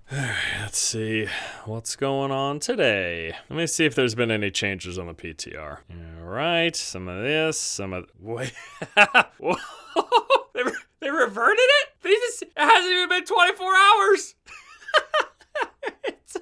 Let's see what's going on today. Let me see if there's been any changes on the PTR. All right, some of this, some of... Wait. Whoa. They reverted it? It hasn't even been 24 hours. It's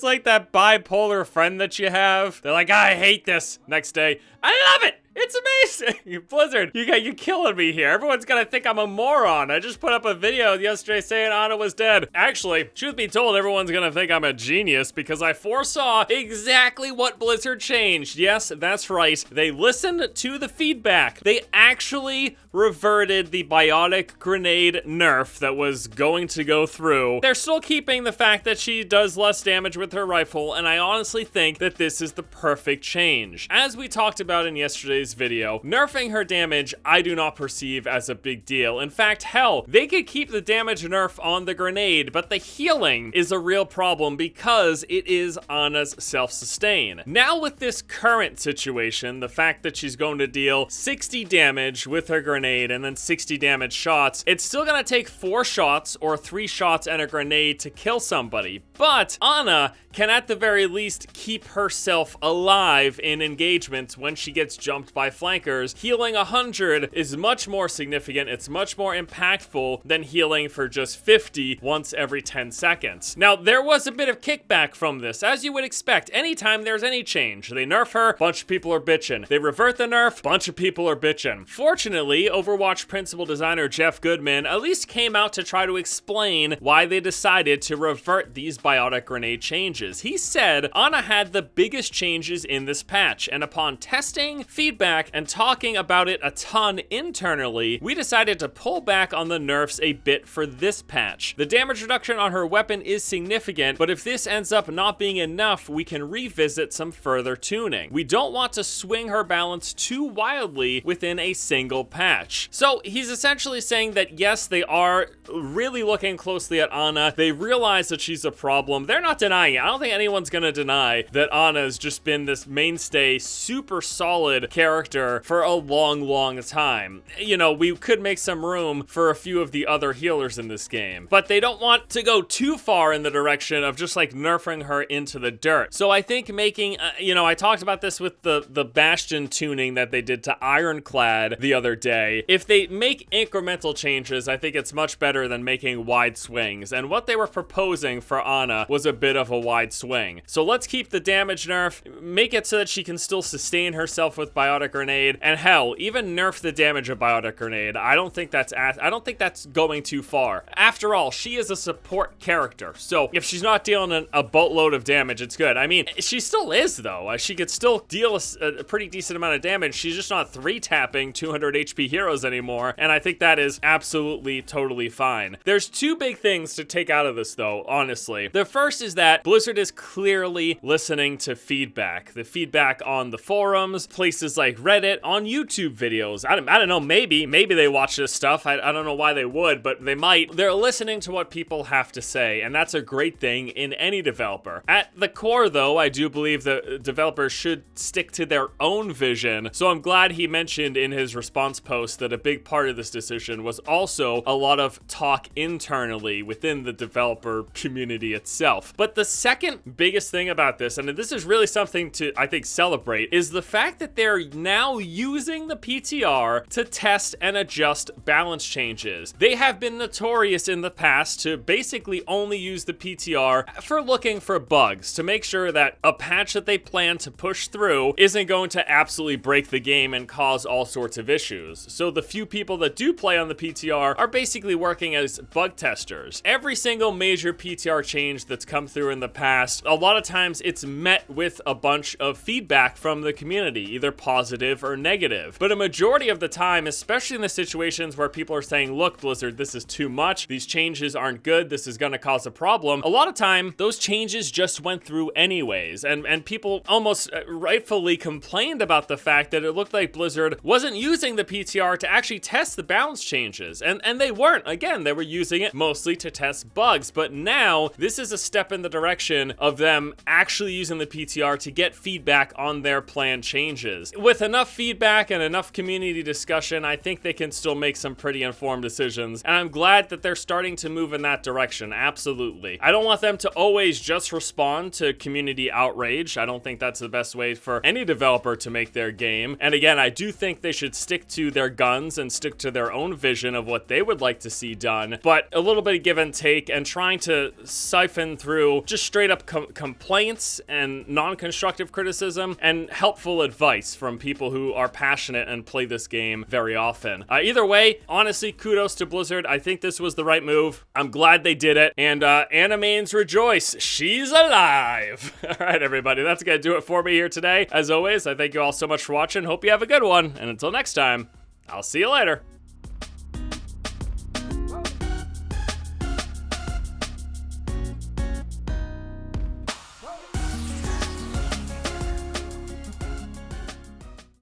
like that bipolar friend that you have. They're like, I hate this. Next day, I love it. It's amazing. Blizzard, you're killing me here. Everyone's gonna think I'm a moron. I just put up a video yesterday saying Ana was dead. Actually, truth be told, everyone's gonna think I'm a genius because I foresaw exactly what Blizzard changed. Yes, that's right. They listened to the feedback. They actually reverted the biotic grenade nerf that was going to go through. They're still keeping the fact that she does less damage with her rifle, and I honestly think that this is the perfect change. As we talked about in yesterday's video, nerfing her damage I do not perceive as a big deal. In fact, hell, they could keep the damage nerf on the grenade, but the healing is a real problem because it is Ana's self-sustain. Now with this current situation, the fact that she's going to deal 60 damage with her grenade and then 60 damage shots, it's still gonna take 4 shots or 3 shots and a grenade to kill somebody. But Ana can at the very least keep herself alive in engagements when she gets jumped by flankers. Healing 100 is much more significant, it's much more impactful than healing for just 50 once every 10 seconds. Now, there was a bit of kickback from this, as you would expect anytime there's any change. They nerf her, bunch of people are bitching. They revert the nerf, bunch of people are bitching. Fortunately, Overwatch principal designer Jeff Goodman at least came out to try to explain why they decided to revert these biotic grenade changes. He said Ana had the biggest changes in this patch, and upon testing, feedback, and talking about it a ton internally, we decided to pull back on the nerfs a bit for this patch. The damage reduction on her weapon is significant, but if this ends up not being enough, we can revisit some further tuning. We don't want to swing her balance too wildly within a single patch. So he's essentially saying that yes, they are really looking closely at Ana. They realize that she's a problem. They're not denying it. I don't think anyone's gonna deny that Ana's just been this mainstay, super solid character for a long time. You know, we could make some room for a few of the other healers in this game, but they don't want to go too far in the direction of just like nerfing her into the dirt. So I think making, I talked about this with the Bastion tuning that they did to Ironclad the other day. If they make incremental changes, I think it's much better than making wide swings. And what they were proposing for Ana was a bit of a wide swing. So let's keep the damage nerf, make it so that she can still sustain herself with biotic grenade, and hell, even nerf the damage of biotic grenade. I don't think that's going too far. After all, she is a support character. So if she's not dealing a boatload of damage, it's good. I mean, she still is though. She could still deal a pretty decent amount of damage. She's just not 3-tapping 200 HP heroes anymore, and I think that is absolutely totally fine. There's 2 big things to take out of this though, honestly. The first is that Blizzard is clearly listening to feedback. The feedback on the forums, places like Reddit, on YouTube videos. I don't know, maybe they watch this stuff. I don't know why they would, but they might. They're listening to what people have to say, and that's a great thing in any developer. At the core though, I do believe that developers should stick to their own vision, so I'm glad he mentioned in his response post that a big part of this decision was also a lot of talk internally within the developer community itself. But the second biggest thing about this, and this is really something to, I think, celebrate, is the fact that they're now using the PTR to test and adjust balance changes. They have been notorious in the past to basically only use the PTR for looking for bugs, to make sure that a patch that they plan to push through isn't going to absolutely break the game and cause all sorts of issues. So the few people that do play on the PTR are basically working as bug testers. Every single major PTR change that's come through in the past, a lot of times it's met with a bunch of feedback from the community, either positive or negative. But a majority of the time, especially in the situations where people are saying, look, Blizzard, this is too much, these changes aren't good, this is gonna cause a problem, a lot of time, those changes just went through anyways, and people almost rightfully complained about the fact that it looked like Blizzard wasn't using the PTR to actually test the balance changes, and they weren't. Again, they were using it mostly to test bugs, but now this is a step in the direction of them actually using the PTR to get feedback on their plan changes. With enough feedback and enough community discussion, I think they can still make some pretty informed decisions, and I'm glad that they're starting to move in that direction, absolutely. I don't want them to always just respond to community outrage. I don't think that's the best way for any developer to make their game. And again, I do think they should stick to their guns and stick to their own vision of what they would like to see done, but a little bit of give and take, and trying to siphon through just straight up complaints and non-constructive criticism and helpful advice from people who are passionate and play this game very often. Either way, honestly, kudos to Blizzard. I think this was the right move. I'm glad they did it, and Animains rejoice. She's alive. All right, everybody, that's gonna do it for me here today. As always, I thank you all so much for watching. Hope you have a good one, and until next time, I'll see you later.